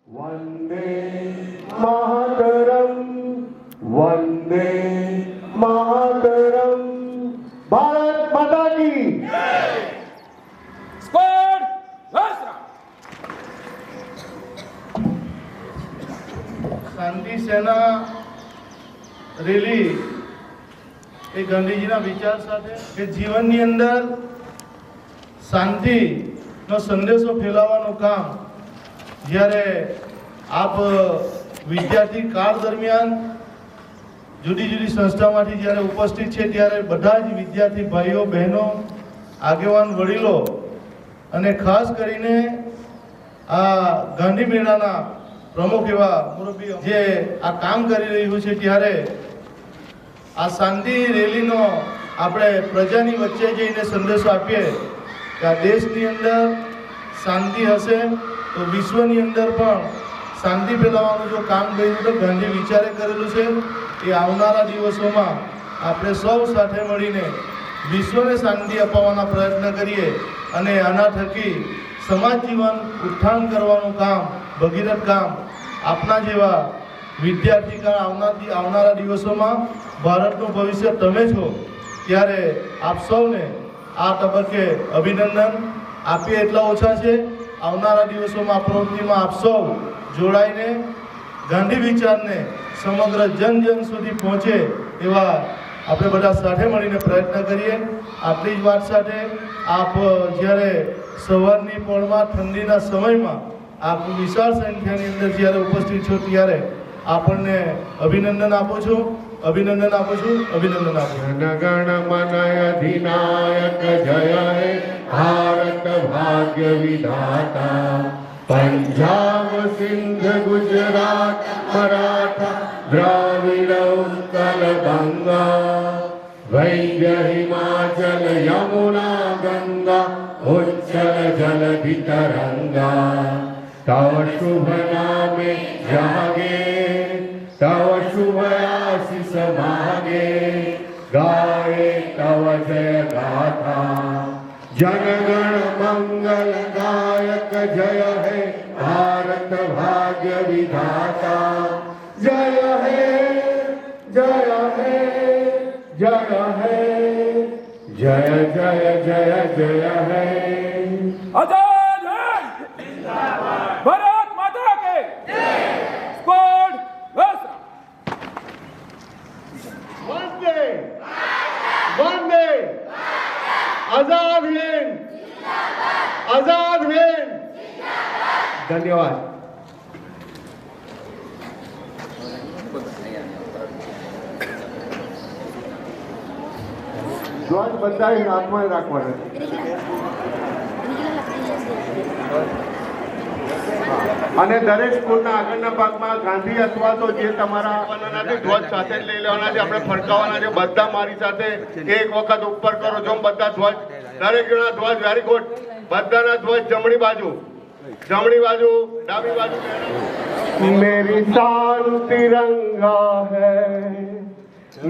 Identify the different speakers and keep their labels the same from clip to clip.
Speaker 1: वंदे मातरम, वंदे मातरम। भारत माता की
Speaker 2: स्क्वाड
Speaker 3: શાંતિ સેના રેલી એ ગાંધીજીના વિચાર સાથે કે જીવનની અંદર શાંતિનો સંદેશો ફેલાવવાનું કામ જ્યારે આપ વિદ્યાર્થી કાળ દરમિયાન જુદી જુદી સંસ્થામાંથી જ્યારે ઉપસ્થિત છે ત્યારે બધા જ વિદ્યાર્થી ભાઈઓ બહેનો આગેવાન વડીલો અને ખાસ કરીને આ ગાંધી મેળાના પ્રમુખ એવા મુરબ્બી જે આ કામ કરી રહ્યું છે ત્યારે આ શાંતિ રેલીનો આપણે પ્રજાની વચ્ચે જઈને સંદેશો આપીએ કે આ દેશની અંદર શાંતિ હશે તો વિશ્વની અંદર પણ શાંતિ ફેલાવવાનું જો કામ કર્યું તો ગાંધી વિચારે કરેલું છે એ આવનારા દિવસોમાં આપણે સૌ સાથે મળીને વિશ્વને શાંતિ અપાવવાના પ્રયત્ન કરીએ અને આના થકી સમાજ જીવન ઉત્થાન કરવાનું કામ ભગીરથ કામ આપના જેવા વિદ્યાર્થી આવનારા દિવસોમાં ભારતનું ભવિષ્ય તમે છો ત્યારે આપ સૌને આ તબક્કે અભિનંદન આપીએ એટલા ઓછા છે। આવનારા દિવસોમાં આ પ્રવૃત્તિમાં આપ સૌ જોડાઈને ગાંધી વિચારને સમગ્ર જન જન સુધી પહોંચે એવા આપણે બધા સાથે મળીને પ્રયત્ન કરીએ। આટલી જ વાત સાથે આપ જ્યારે સવારની પળમાં ઠંડીના સમયમાં આપ વિશાળ સંખ્યાની અંદર જ્યારે ઉપસ્થિત છો ત્યારે આપણને અભિનંદન આપું છું। जन गण मन अधिनायक जय हे भारत भाग्य विधाता। पंजाब सिंध गुजरात मराठा द्राविड़ उत्कल गंगा वैद्य हिमाचल यमुना गंगा उच्चल जलधि तरंगा। तव शुभ नामे जागे तव शुभ आशीष मागे गाए तव जय गाथा। जनगण मंगल गायक जय हे भारत भाग्य विधाता। जय हे जय हे जय हे जय जय जय जय हे।
Speaker 2: आजाद है भारत माता के स्क्वाड
Speaker 1: वंदे वंदे आजाद हिंद आजाद हिंद। धन्यवाद। ધ્વજ બધાએ હાથમાં રાખવાનો અને દરેક સ્કૂલના આગળના ભાગમાં ગાંધી અથવા તો જે તમારા ધ્વજ સાથે જ લઈ લેવાના છે, આપણે ફરકાવવાના છે। બધા મારી સાથે એક વખત ઉપર કરો છો બધા ધ્વજ, દરેક જણા ધ્વજ વેરી ગુડ। બધાના ધ્વજ જમણી બાજુ ડાબી બાજુ। मेरी शान तिरंगा है,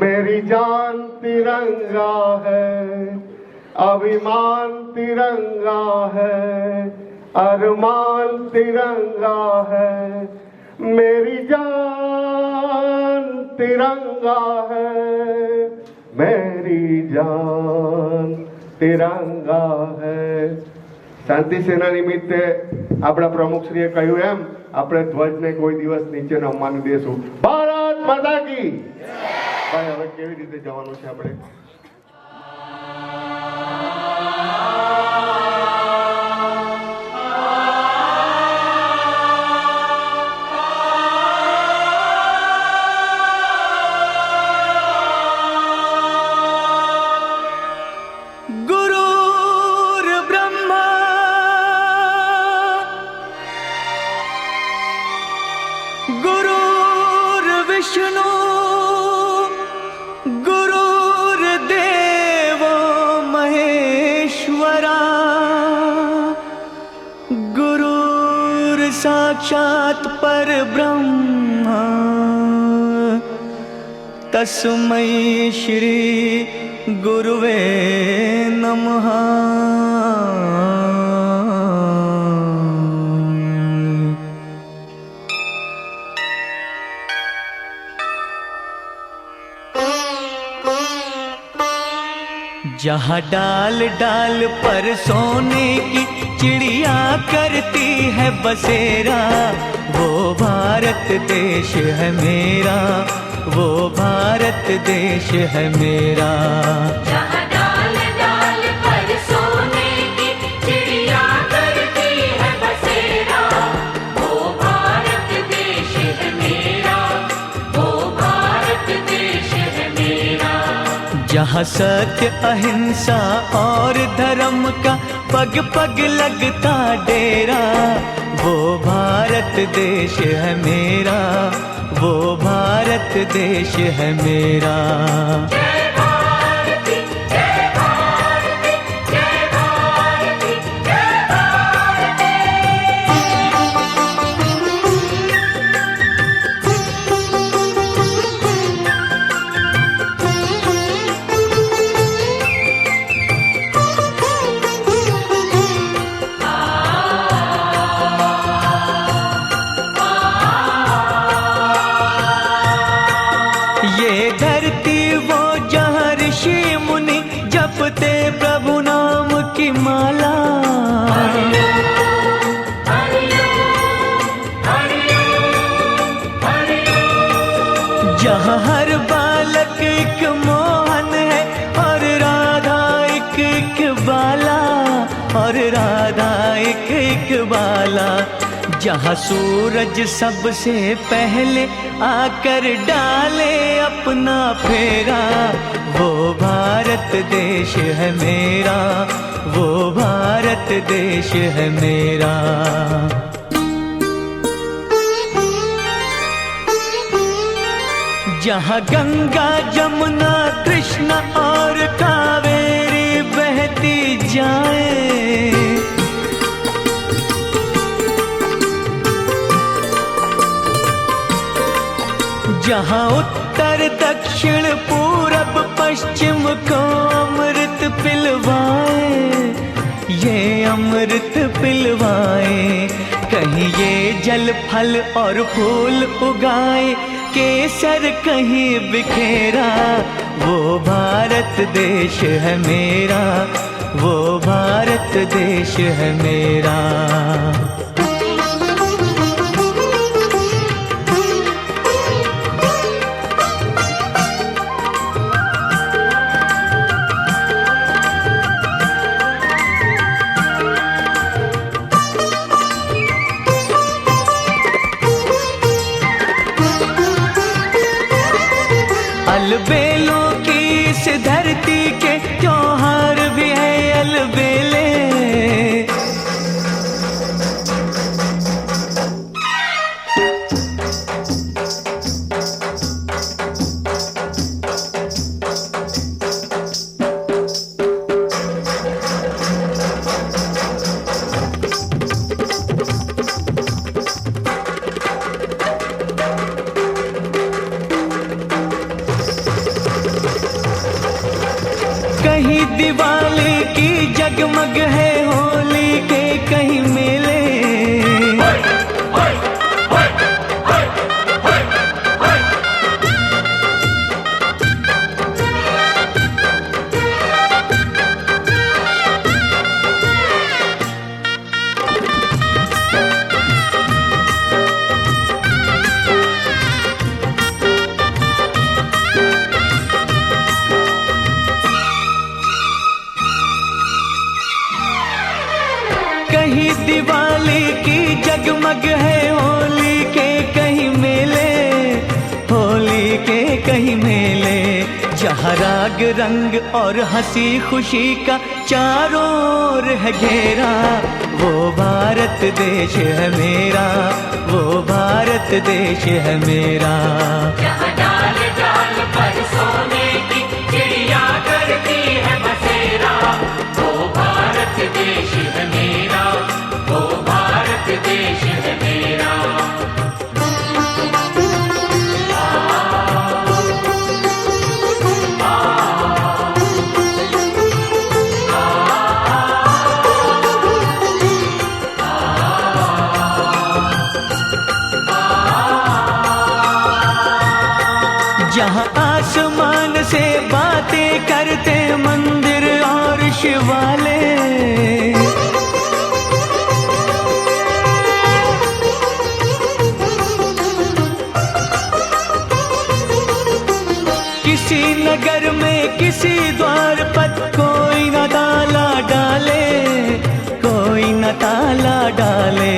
Speaker 1: मेरी जान तिरंगा है, अभिमान तिरंगा है, अरमान तिरंगा है। मेरी जान तिरंगा है, मेरी जान तिरंगा है। શાંતિ સેના નિમિત્તે આપણા પ્રમુખશ્રીએ કહ્યું એમ આપણે ધ્વજને કોઈ દિવસ નીચે નમવાનું દેશું। ભારત માતા કી ભાઈ હવે કેવી રીતે જવાનું છે આપણે?
Speaker 4: विष्णु गुरुर्देव महेश्वरा गुरुर् साक्षात् परब्रह्म तस्मै श्री गुरुवे नमः। जहाँ डाल डाल पर सोने की चिड़िया करती है बसेरा, वो भारत देश है मेरा, वो भारत देश है मेरा।
Speaker 5: जहाँ डाल डाल पर सोने की चिड़िया करती है बसेरा, वो भारत देश है मेरा, वो भारत देश है मेरा।
Speaker 4: जहाँ सत्य अहिंसा और धर्म का पग पग लगता डेरा, वो भारत देश है मेरा, वो भारत देश है मेरा।
Speaker 5: जय भारती जय भारती जय भारती जय भारती।
Speaker 4: ये धरती वो जहाँ ऋषि मुनि जपते प्रभु नाम की माला, जहाँ हर बालक एक मोहन है और राधा एक बाला, और राधा एक बाला। जहाँ सूरज सबसे पहले आकर डाले अपना फेरा, वो भारत देश है मेरा, वो भारत देश है मेरा। जहाँ गंगा जमुना कृष्ण और कावेरी बहती जाए, जहाँ उत्तर दक्षिण पूरब पश्चिम को अमृत पिलवाए, ये अमृत पिलवाए। कहीं ये जल फल और फूल उगाए, केसर कहीं बिखेरा, वो भारत देश है मेरा, वो भारत देश है मेरा। अलबेलों की इस धरती के त्योहार भी है अलबेले, कहीं दिवाली की जगमग है होली के कहीं मेले, कहीं दिवाली की जगमग है होली के कहीं मेले, होली के कहीं मेले। जहाँ राग रंग और हंसी खुशी का चारों ओर है घेरा, वो भारत देश है मेरा, वो भारत देश है मेरा।
Speaker 5: जहाँ डाल डाल पर सोने की चिड़िया करती है बसेरा, वो भारत देश है मेरा, वो भारत देश है मेरा।
Speaker 4: जहाँ आसमान से बातें करते मंदिर होश वाले। किसी नगर में किसी द्वार पर कोई न ताला डाले, कोई न ताला डाले।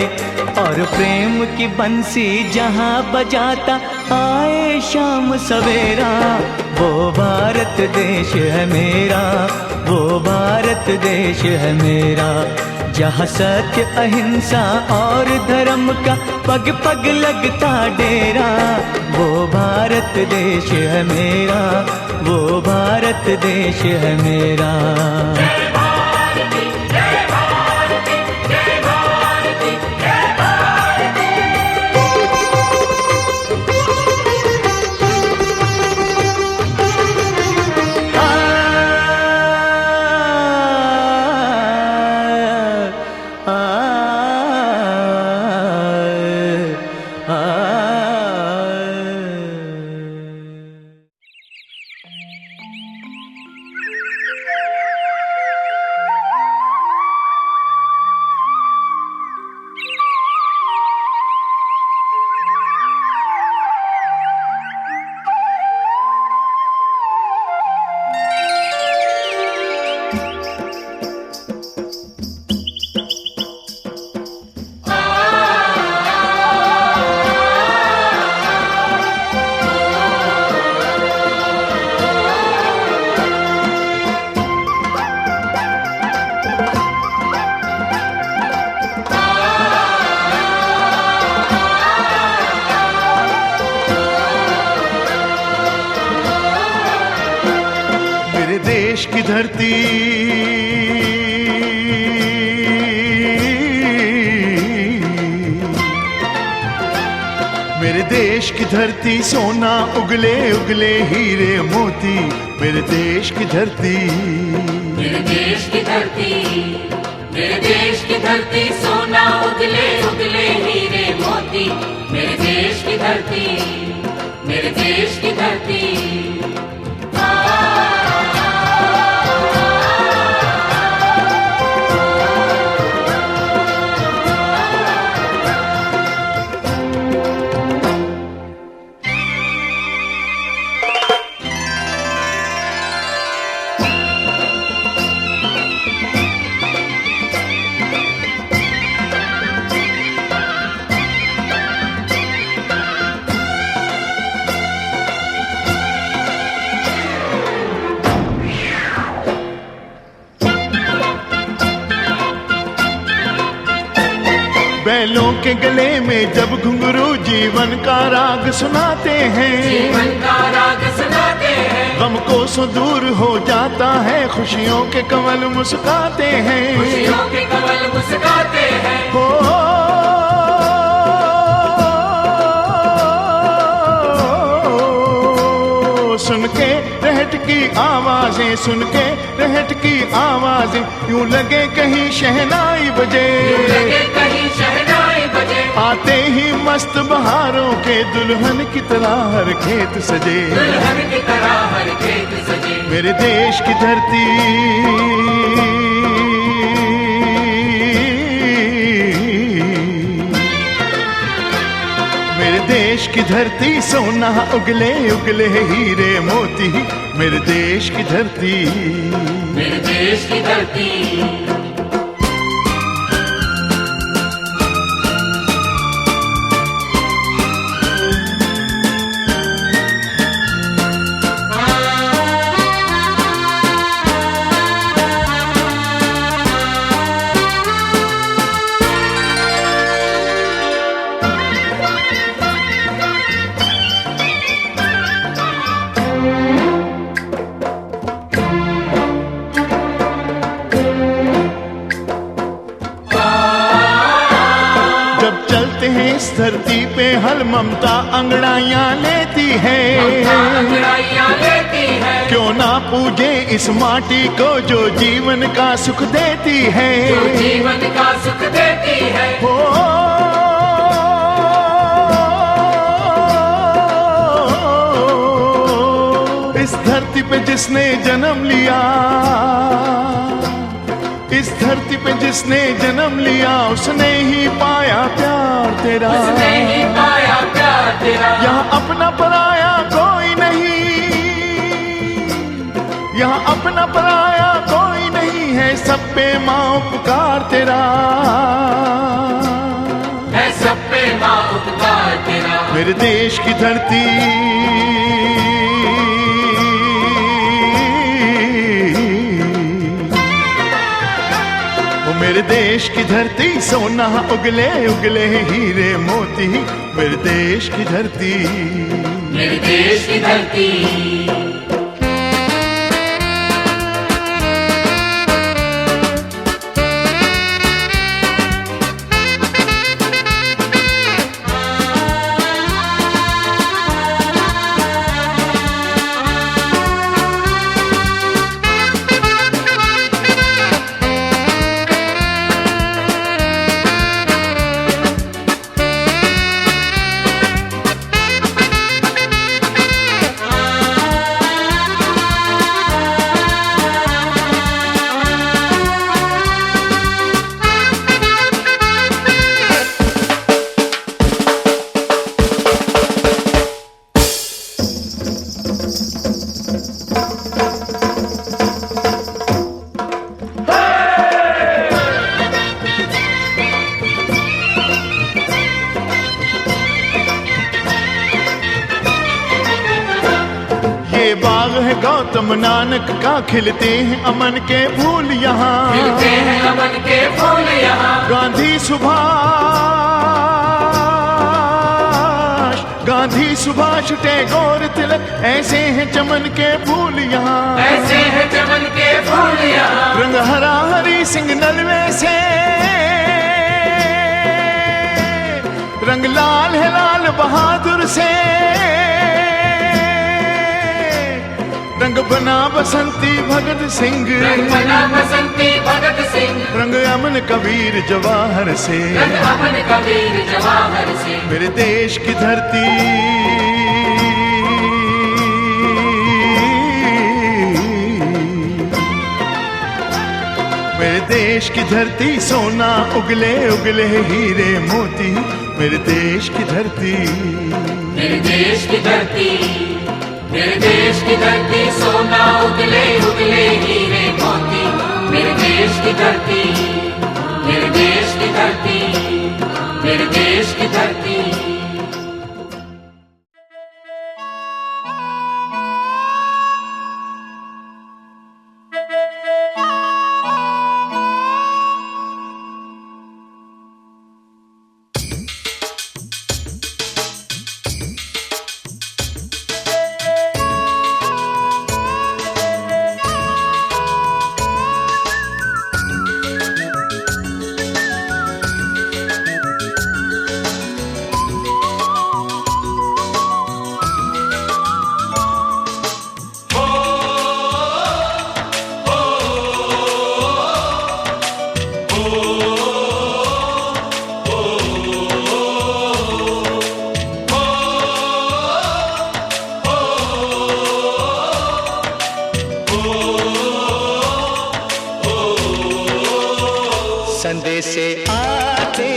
Speaker 4: और प्रेम की बंसी जहाँ बजाता आए शाम सवेरा, वो भारत देश है मेरा, वो भारत देश है मेरा। जहाँ सत्य अहिंसा और धर्म का पग पग लगता डेरा, वो भारत देश है मेरा, वो भारत देश है मेरा।
Speaker 6: देश की धरती मेरे देश की धरती, सोना उगले उगले हीरे मोती। मेरे देश की धरती,
Speaker 5: मेरे देश की धरती, मेरे देश की धरती, सोना उगले उगले हीरे मोती। मेरे देश की धरती, मेरे देश की धरती।
Speaker 6: बैलों के गले में जब घुंघरू जीवन का राग सुनाते हैं,
Speaker 5: जीवन का राग सुनाते हैं।
Speaker 6: गम को सो दूर हो जाता है, खुशियों के कमल मुस्काते हैं,
Speaker 5: खुशियों के कमल मुस्काते हैं।
Speaker 6: हो सुन के रहट की आवाजें, सुन के रहट की आवाजें, यूं लगे कहीं शहनाई बजे,
Speaker 5: यूं लगे कहीं शहनाई बजे।
Speaker 6: आते ही मस्त बहारों के दुल्हन की तरह हर खेत सजे,
Speaker 5: दुल्हन की तरह हर खेत सजे।
Speaker 6: मेरे देश की धरती, मेरे देश की धरती, सोना उगले उगले हीरे मोती। मेरे देश की धरती,
Speaker 5: मेरे देश की धरती।
Speaker 6: इस धरती पे हल ममता अंगड़ाइयाँ लेती है,
Speaker 5: अंगड़ाइयाँ लेती है।
Speaker 6: क्यों ना पूजे इस माटी को जो जीवन का सुख देती है,
Speaker 5: जो जीवन का सुख देती है।
Speaker 6: हो इस धरती पे जिसने जन्म लिया, इस धरती पे जिसने जन्म लिया, उसने ही पाया प्यार तेरा।
Speaker 5: उसने ही पाया प्यार तेरा।
Speaker 6: यहाँ अपना पराया कोई नहीं, यहाँ अपना पराया कोई नहीं है, सब पे माँ उपकार तेरा।
Speaker 5: है सब पे माँ उपकार तेरा।
Speaker 6: मेरे देश की धरती, वो मेरे देश की धरती, सोना उगले उगले हीरे मोती, मेरे देश की धरती,
Speaker 5: मेरे देश की धरती।
Speaker 6: गौतम नानक का, खिलते हैं अमन के फूल यहाँ,
Speaker 5: खिलते हैं अमन के फूल यहाँ।
Speaker 6: गांधी सुभाष, गांधी सुभाष टैगोर तिलक, ऐसे हैं चमन के फूल यहाँ,
Speaker 5: ऐसे हैं चमन के फूल यहाँ।
Speaker 6: रंग हरा हरी सिंह नलवे से, रंग लाल है लाल बहादुर से, रंग बना बसंती भगत सिंह,
Speaker 5: रंग बना बसंती भगत सिंह,
Speaker 6: रंग अमन कबीर जवाहर से,
Speaker 5: रंग अमन कबीर जवाहर से।
Speaker 6: मेरे देश की धरती, मेरे देश की धरती, सोना उगले उगले हीरे मोती, मेरे देश की धरती,
Speaker 5: मेरे देश की धरती, मेरे देश की धरती, सोना उगले उगले हीरे मोती, मेरे देश की धरती, मेरे देश की धरती, मेरे देश की धरती।
Speaker 4: संदेशे आते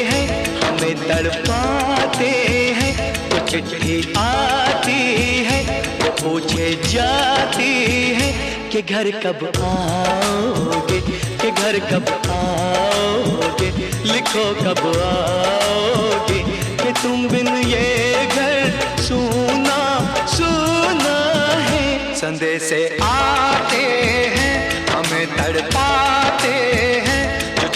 Speaker 4: हैं, हमें तड़पाते हैं, कुछ चिट्ठी आती है, पूछे जाती है कि घर कब आओगे, कि घर कब आओगे, लिखो कब आओगे, कि तुम बिन ये घर सूना सूना है। संदेशे आते हैं, हमें तड़पाते हैं,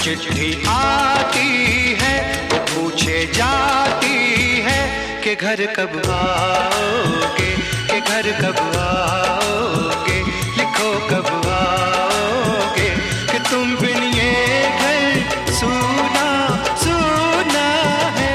Speaker 4: चिट्ठी आती है, वो पूछे जाती है कि घर कब आओगे, कि घर कब आओगे, लिखो कब आओगे, कि तुम बिन ये घर सूना सूना है।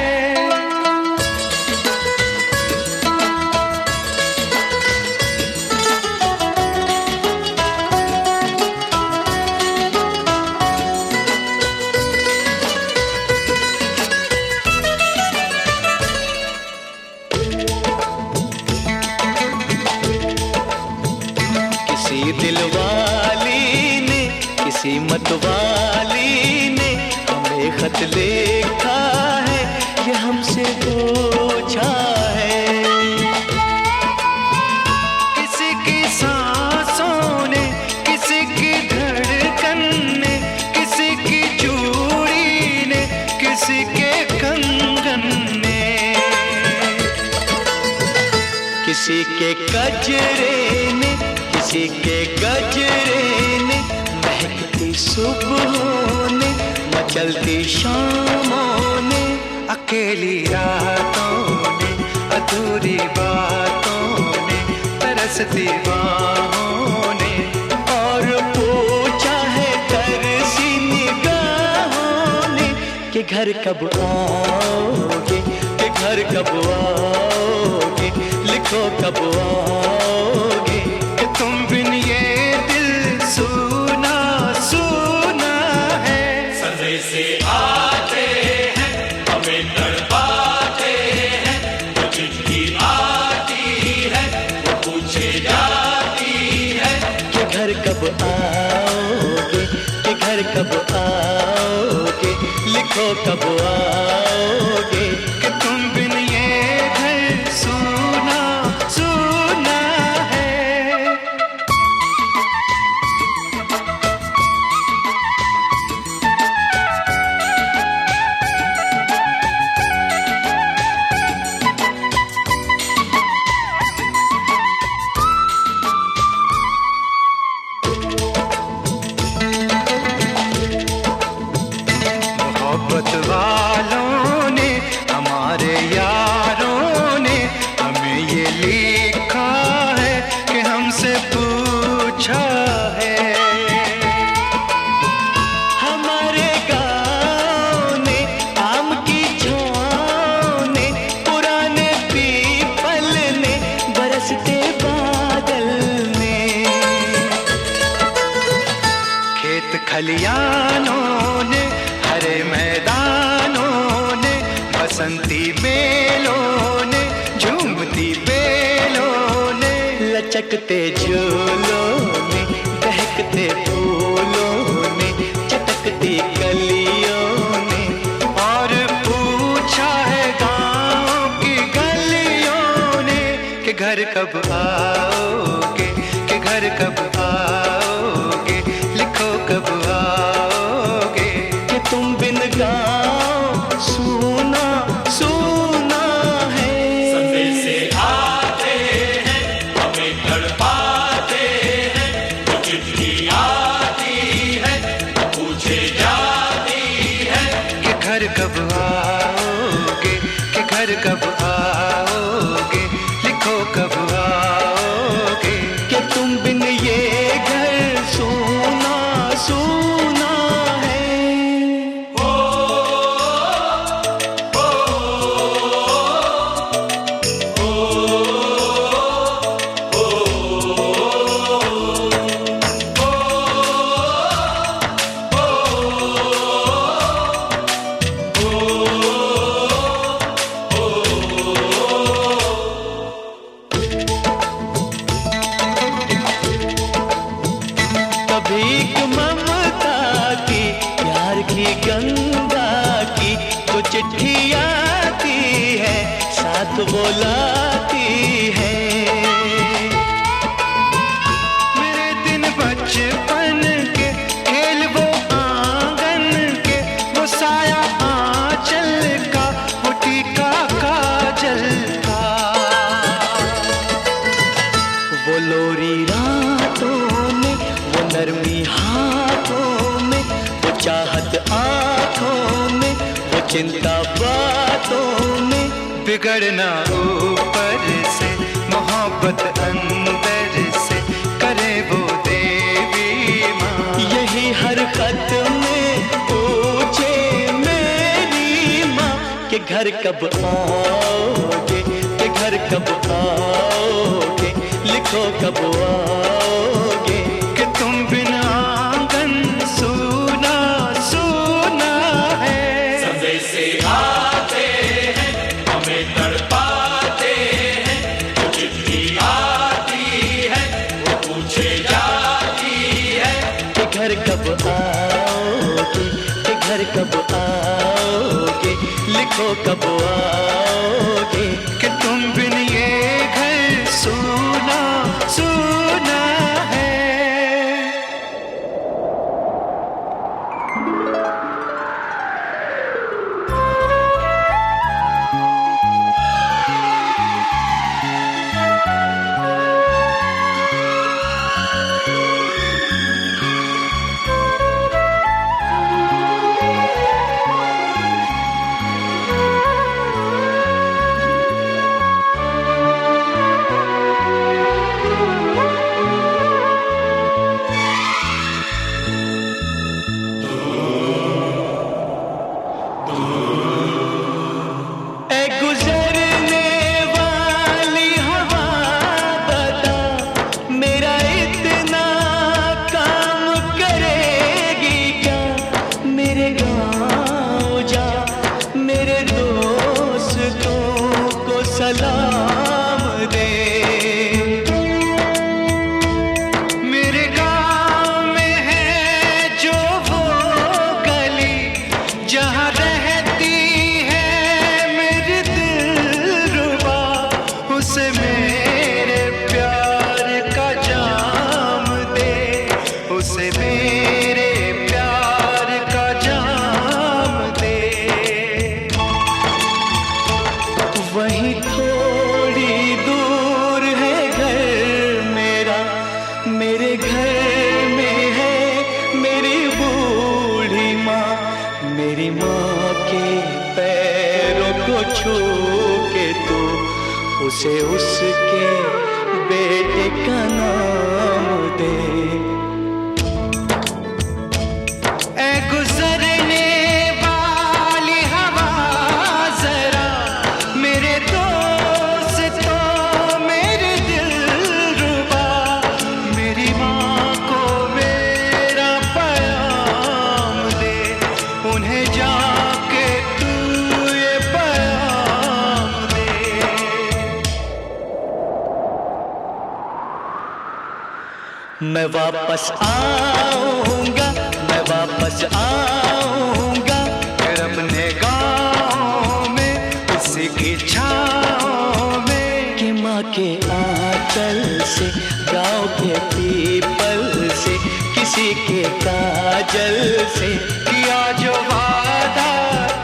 Speaker 4: किसी मतवाली ने हमें खत लिखा है, ये हमसे पूछा है। किसी की सांसों ने, किसी की धड़कन ने, किसी की चूड़ी ने, किसी के कंगन ने, किसी के गजरे ने, किसी के गजरे ने, महकती सुबहों ने, मचलती शामों ने, अकेली रातों ने, अधूरी बातों ने, तरसती बाहों ने, और पूछा है तरसी निगाहों ने कि घर कब आओगे, कि घर कब आओगे, लिखो कब आओगे, कि तुम बिन ये दिल सुना सुना है।
Speaker 5: संदेश से आते हैं, हमें तड़पाते हैं, वो चिट्ठी आती है, वो पूछे जाती है
Speaker 4: कि घर कब आओगे, कि घर कब आओगे, लिखो कब आओगे, कि तुम बिन ये घर सुना सुना है। मोहब्बत वालों ने, हमारे यारों ने हमें ये लिखा है कि हमसे पूछा है। हमारे गाँव ने, आम की छाँव ने, पुराने पीपल ने, बरसते बादल ने, खेत खलियानों ने, हरे मैदानों ने, बसंती मेलों ने, झूमती बेलों ने, लचकते झूलों ने, बहकते फूलों ने, चटकती कलियों ने, और पूछा है गाँव की गलियों ने कि घर कब आओगे, कि घर कब आओगे, लिखो कब आओगे, कि तुम बिन गाँव सुना सुना है।
Speaker 5: संदेश से आते हैं, हमें तड़पाते हैं, वो चिट्ठी आती है, वो पूछे जाती है
Speaker 4: कि घर कब आओगे, कि घर कब आओगे, लिखो कब आओगे, कि तुम बिन ये घर सुना सुना है। कभी एक ममता की, प्यार की गंगा की, जो चिट्ठी आती है, साथ बोलाती है। मेरे दिन बचपन के, खेल वो आंगन के, वो साया आंचल का, वो टीका काजल का, वो लोरी रातों में, वो नरमी हाथों में, वो चाहत आँखों में, वो चिंता बातों में, बिगड़ना ऊपर से, मोहब्बत अंदर से, करे वो देवी माँ। यही हर खत में पूछे मेरी माँ कि घर कब आओगे, कि घर कब आओगे, लिखो कब आओगे, कि तुम बिना आंगन सुना सुना है।
Speaker 5: संदेश से आते हैं, हमें तड़पाते हैं, वो चिट्ठी आती है, वो पूछे जाती है
Speaker 4: कि घर कब देखो कब आओगे कि तुम बिन ये घर सूना सूना है। सलाम दे। मेरे गाँव में है जो वो गली जहाँ रहती है मेरी दिलरुबा, उसे मेरे प्यार का जाम दे, उसे मेरे प्यार का जाम दे। वहीं थोड़ी दूर है घर मेरा, मेरे घर में है मेरी बूढ़ी माँ, मेरी माँ के पैरों को छू के तू उसे उसके बेटे का नाम दे। ऐ गुजरने वाली हवा जरा मेरे दोस्तों मेरे दिलरुबा, मेरी माँ को मेरा पैगाम दे, उन्हें जाके तू ये पैगाम दे। मैं वापस आऊंगा, मैं वापस आऊंगा फिर अपने गाँव में उसी की छाँव में, कि माँ के आंचल से गाँव के पीपल से किसी के काजल से किया जो वादा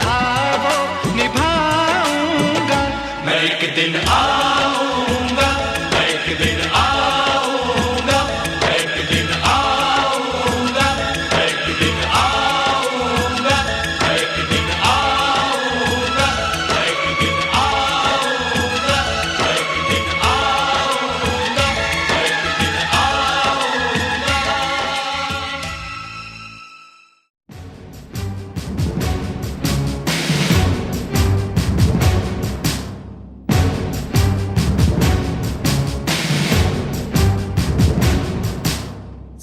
Speaker 4: था वो निभाऊंगा। मैं एक दिन आऊंगा, मैं एक दिन आऊंगा, मैं एक दिन आऊंगा, मैं एक दिन आऊंगा, मैं एक दिन आऊंगा, मैं एक दिन आऊंगा, मैं एक दिन आऊंगा, मैं एक दिन आऊंगा।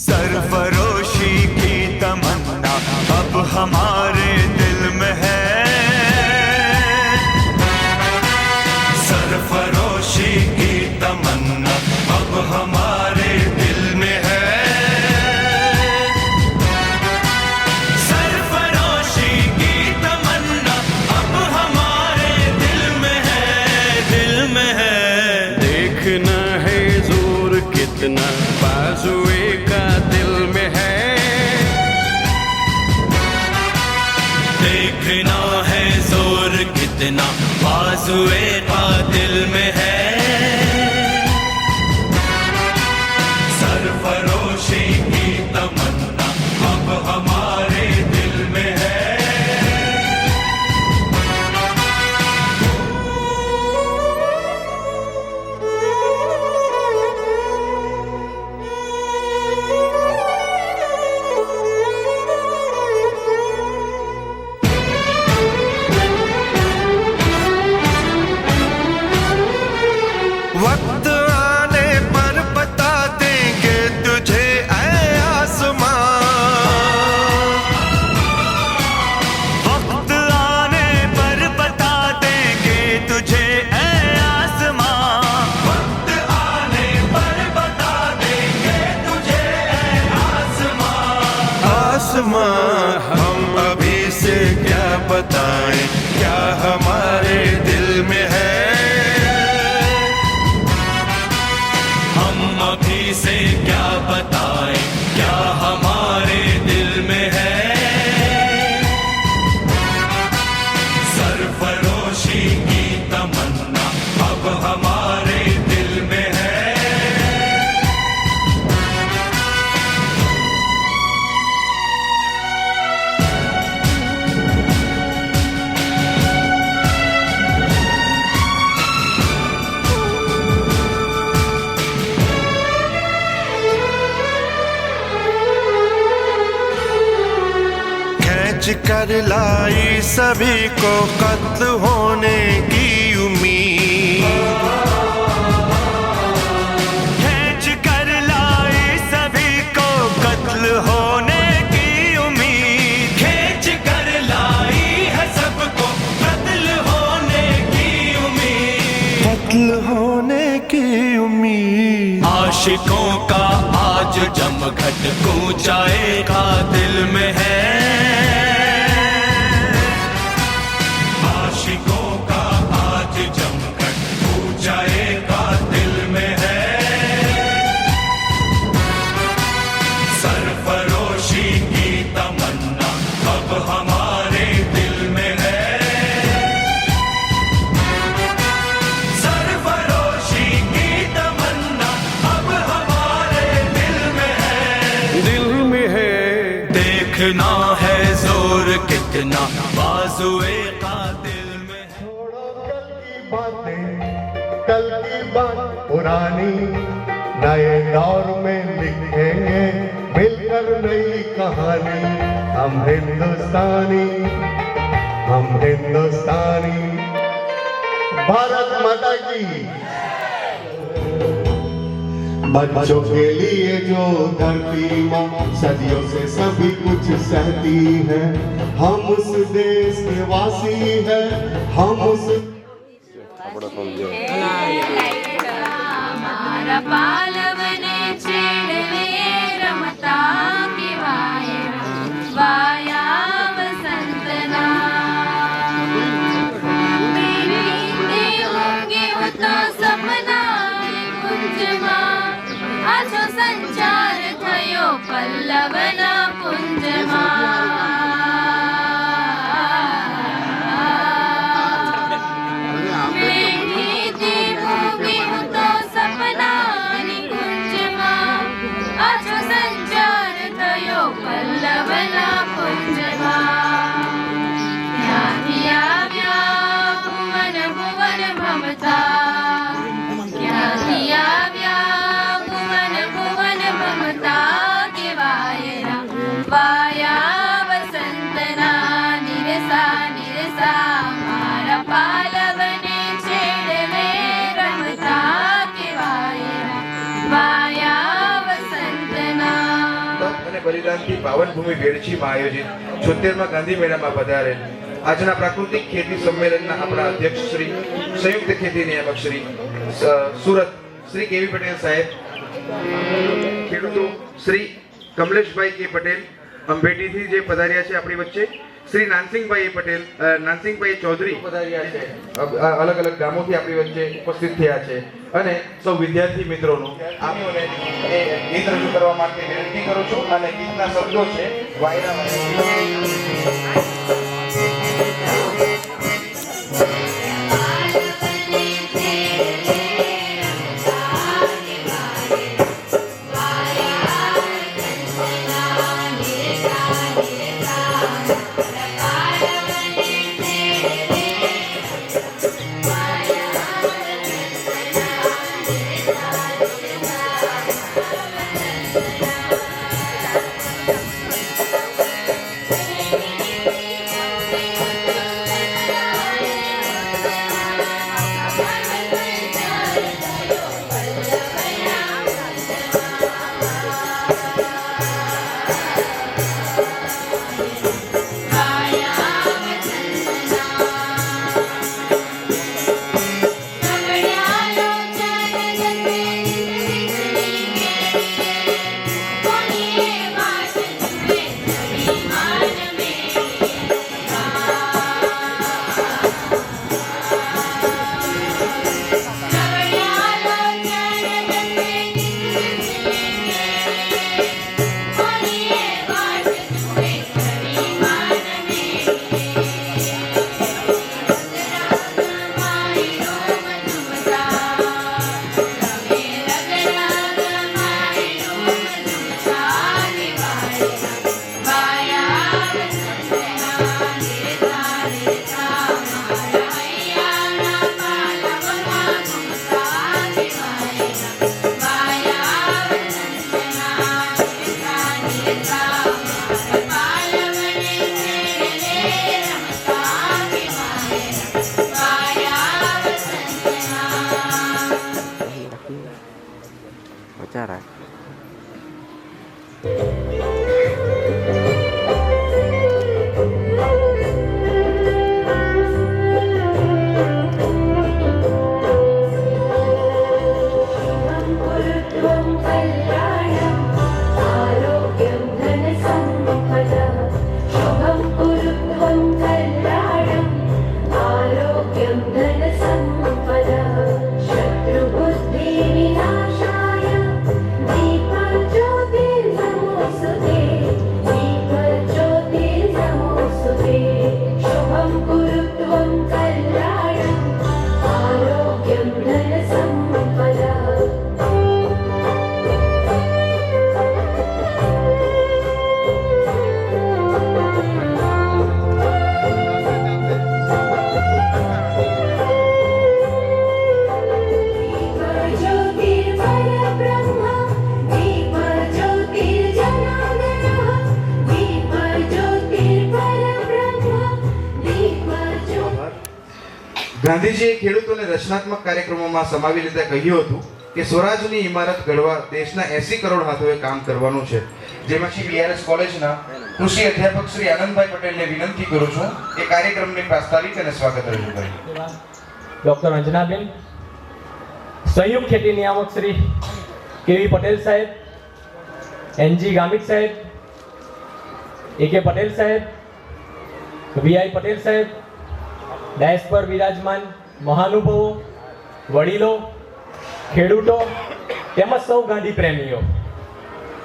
Speaker 6: सरफरोशी की तमन्ना अब हमारे दिल में है, सरफरोशी की तमन्ना अब हमारे दिल में है, सरफरोशी की तमन्ना अब हमारे दिल में है, दिल में है। देखना है जोर कितना बाजुए का दिल में है, देखना है जोर कितना बाजुए का दिल में है, सरफरोशी की तमन्ना अब हमारे दिल में है। कर लाई सभी को कत्ल होने की उम्मीद, खींच कर लाई सभी को कत्ल होने की उम्मीद, खींच कर लाई है सबको कत्ल होने की उम्मीद, कत्ल होने की उम्मीद। आशिकों का आज जमघट कूचाएगा दिल में है, आशिकों का आज जमघट कूचाएगा दिल में है, सरफरोशी की तमन्ना अब हमारे दिल में है, सरफरोशी की तमन्ना अब हमारे दिल में है, दिल में है। देखना है जोर कितना बाजुए कातिल में है।
Speaker 1: छोड़ो कल की बातें, कल की बात पुरानी, नए दौर में लिखेंगे मिलकर नई कहानी। हम हिंदुस्तानी, हम हिंदुस्तानी। भारत माता की। बच्चों के लिए जो धरती माँ सदियों से सभी कुछ सहती है, हम उस देश के वासी हैं, हम उस
Speaker 7: हमारा पालवने छेड़वे रमता की वाया वसंतना, मेरे होंगे वो तो सपना कुंजमा, आजो संचार थयो पल्लवना कुंजमा,
Speaker 8: બલિદાનથી પાવન ભૂમિ વેડછીમાં આયોજિત 76મા ગાંધી મેળામાં પધારેલ આજના પ્રાકૃતિક ખેતી સંમેલનના આપણા અધ્યક્ષ શ્રી સંયુક્ત ખેતી નિયામક શ્રી સુરત શ્રી કેવી પટેલ સાહેબ, ખેડૂતો શ્રી કમલેશભાઈ કે પટેલ અંભેટીથી જે પધાર્યા છે આપણી વચ્ચે, શ્રી નાનસિંહભાઈ પટેલ, નાનસિંહભાઈ ચૌધરી પધાર્યા છે, અલગ અલગ ગામોથી આપણી વચ્ચે ઉપસ્થિત થયા છે, અને સૌ વિદ્યાર્થી મિત્રોનું આપોને એ ગીત રજૂ કરવા માટે વિનંતી કરું છું, અને ગીતના શબ્દો છે વાયરા
Speaker 9: ચર્ચા રાખ.
Speaker 8: ગાંધીજીએ ખેડૂતોને રચનાત્મક કાર્યક્રમોમાં સમાવી લેતા કહ્યું હતું કે સ્વરાજની ઇમારત ઘડવા દેશના 80 કરોડ હાથોએ કામ કરવાનું છે. જેમાંથી બીઆરએસ કોલેજના કૃષિ અધ્યાપક શ્રી આનંદભાઈ પટેલને વિનંતી કરું છું કે કાર્યક્રમને પ્રાસ્તાવિક અને સ્વાગત રજૂ કરે.
Speaker 10: ડોક્ટર અંજનાબેન, સંયુક્ત ખેતી નિયામક શ્રી કેવી પટેલ સાહેબ, એનજી ગામિત સાહેબ, એકે પટેલ સાહેબ, વીઆઈ પટેલ સાહેબ, ડાયસ પર વિરાજમાન મહાનુભાવો, વડીલો, ખેડૂતો તેમજ સૌ ગાંધી પ્રેમીઓ.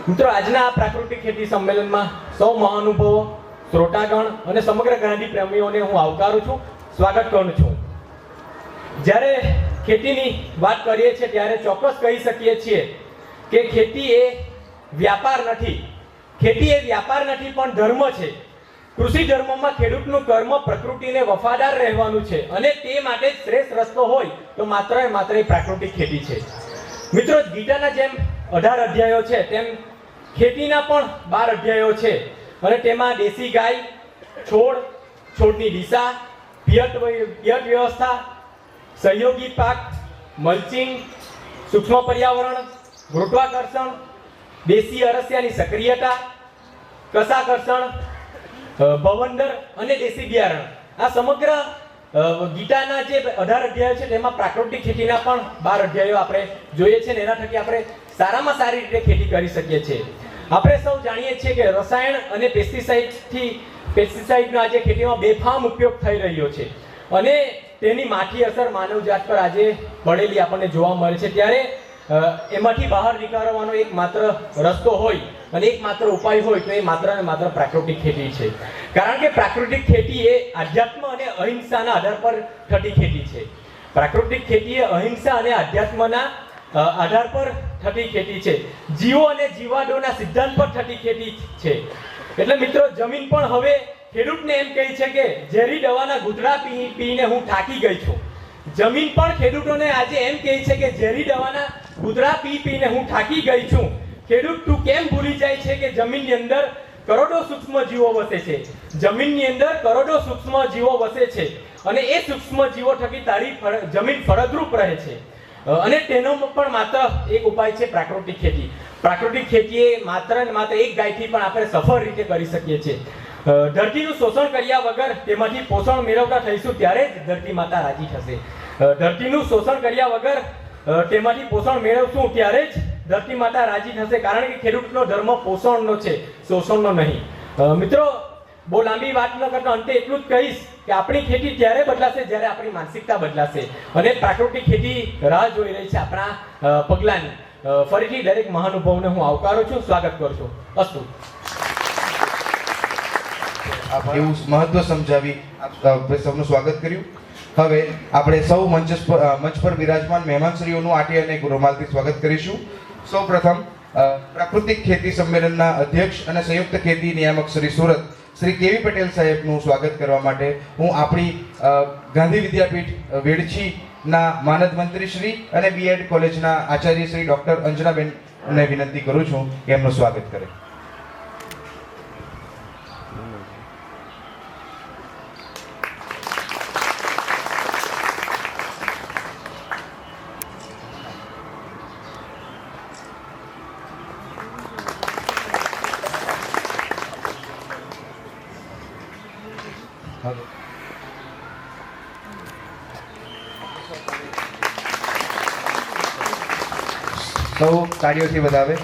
Speaker 10: મિત્રો, આજના આ પ્રાકૃતિક ખેતી સંમેલનમાં સૌ મહાનુભાવો, શ્રોતાગણ અને સમગ્ર ગાંધી પ્રેમીઓને હું આવકારું છું, સ્વાગત કરું છું. જ્યારે ખેતીની વાત કરીએ છીએ ત્યારે ચોક્કસ કહી શકીએ છીએ કે ખેતી એ વ્યાપાર નથી. ખેતી એ વ્યાપાર નથી પણ ધર્મ છે. કૃષિ ધર્મમાં ખેડૂતનું કર્મ પ્રકૃતિને વફાદાર રહેવાનું છે અને તે માટે જ શ્રેષ્ઠ રસ્તો હોય તો માત્ર એ માત્ર પ્રાકૃતિક ખેતી છે. મિત્રો, ગીતાના જેમ 18 અધ્યાયો છે તેમ ખેતીના પણ 12 અધ્યાયો છે અને તેમાં દેશી ગાય, છોડ, છોડની દિશા, પિયત વ્યવસ્થા, સહયોગી પાક, મલ્ચિંગ, સૂક્ષ્મ પર્યાવરણ, ગુરુત્વાકર્ષણ, દેશી અરસિયાની સક્રિયતા, કસાકર્ષણ, ભવંદર અને દેશી બિયારણ, આ સમગ્ર ગીતાના જે 18 અધ્યાયો છે તેમાં પ્રાકૃતિક ખેતીના પણ 12 અધ્યાયો આપણે જોઈએ છે અને એના થકી આપણે સારામાં સારી રીતે ખેતી કરી શકીએ છીએ. આપણે સૌ જાણીએ છીએ કે રસાયણ અને પેસ્ટિસાઇડનો આજે ખેતીમાં બેફામ ઉપયોગ થઈ રહ્યો છે અને તેની માઠી અસર માનવજાત પર આજે પડેલી આપણને જોવા મળે છે. ત્યારે એમાંથી બહાર નીકળવાનો એકમાત્ર રસ્તો હોય અને એકમાત્ર ઉપાય હોય તો એ માત્ર ને માત્ર પ્રાકૃતિક ખેતી છે. કારણ કે પ્રાકૃતિક ખેતી એ આધ્યાત્મ અને અહિંસાના આધાર પર થતી ખેતી છે. પ્રાકૃતિક ખેતી એ અહિંસા અને આધ્યાત્મના આધાર પર થતી ખેતી છે. જીવો અને જીવાદોના સિદ્ધાંત પર થતી ખેતી છે. એટલે મિત્રો, જમીન પણ હવે ખેડૂતને એમ કહે છે કે ઝેરી દવાના ઘૂંટડા પીને હું થાકી ગઈ છું. જમીન પણ ખેડૂતોને આજે એમ કહે છે કે ઝેરી દવાના ઘૂંટડા પીને હું થાકી ગઈ છું. ખેડૂત, તું કેમ ભૂલી જાય છે કે જમીનની અંદર કરોડો સૂક્ષ્મ જીવો વસે છે. જમીનની અંદર કરોડો સૂક્ષ્મ જીવો વસે છે અને એ સૂક્ષ્મ જીવો થકી તારી જમીન ફળદ્રુપ રહે છે અને તેનો પણ માત્ર એક ઉપાય છે પ્રાકૃતિક ખેતી. પ્રાકૃતિક ખેતી એ માત્ર ને માત્ર એક ગાયથી પણ આપણે સફળ રીતે કરી શકીએ છીએ. ધરતીનું શોષણ કર્યા વગર તેમાંથી પોષણ મેળવતા થઈશું ત્યારે જ ધરતી માતા રાજી થશે. ધરતીનું શોષણ કર્યા વગર તેમાંથી પોષણ મેળવશું ત્યારે જ ધરતી માતા રાજી થશે. કારણ કે ખેડૂતનો ધર્મ પોષણનો છે, શોષણનો નહીં. મિત્રો, બહુ લાંબી વાત ન કરતા અંતે એટલું જ કહીશ કે આપણી ખેતી ત્યારે બદલાશે જ્યારે આપણી માનસિકતા બદલાશે અને પ્રાકૃતિક ખેતી રાહ જોઈ રહી છે આપણા પગલાંની. ફરીથી દરેક મહાનુભાવને હું આવકારું છું, સ્વાગત કરું છું. અસ્તુ.
Speaker 8: આપ એવું મહત્વ સમજાવી આપ સૌનું સ્વાગત કર્યું. હવે આપણે સૌ મંચ પર વિરાજમાન મહેમાનશ્રીઓનું આટી અને રૂમાલથી સ્વાગત કરીશું. સૌપ્રથમ પ્રાકૃતિક ખેતી સંમેલનના અધ્યક્ષ અને સંયુક્ત ખેતી નિયામક શ્રી સુરત શ્રી કેવી પટેલ સાહેબનું સ્વાગત કરવા માટે હું આપણી ગાંધી વિદ્યાપીઠ વેડછીના માનદ મંત્રી શ્રી અને બીએડ કોલેજના આચાર્ય શ્રી ડોક્ટર અંજનાબેનને વિનંતી કરું છું કે એમનું સ્વાગત કરે. સૌ તાળીઓથી વધાવે.